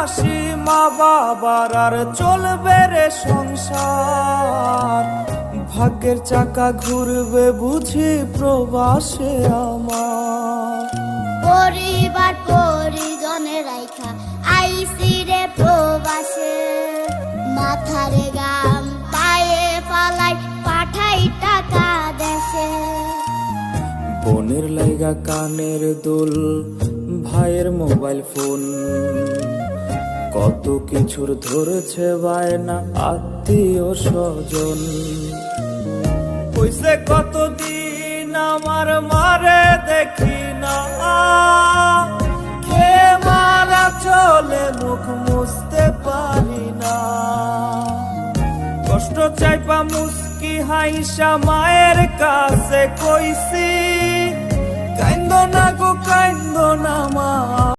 আসি মা বাবার আর চলবে রে সংসার। ভাগ্যের চাকা ঘুরবে বুঝি প্রবাসে আমার। পরিবার পরিজনের রাইখা আইসি রে প্রবাসে, মাথারে গাম পায়ে ফালাই পাঠাই টাকা দেশে। বোনের লাইগা কানের দুল, ভাইয়ের মোবাইল ফোন, কত কিছুর ধরেছে বায়না আত্মীয় স্বজন। কইছে কতদিন আমার মারে দেখি না, খেয়ে মারা চলে মুখ মুছতে পারি না। কষ্ট চাইপা মুস্কি হাইসা মায়ের কাছে কইছি, কাইন্দো না গো কাইন্দো না মা।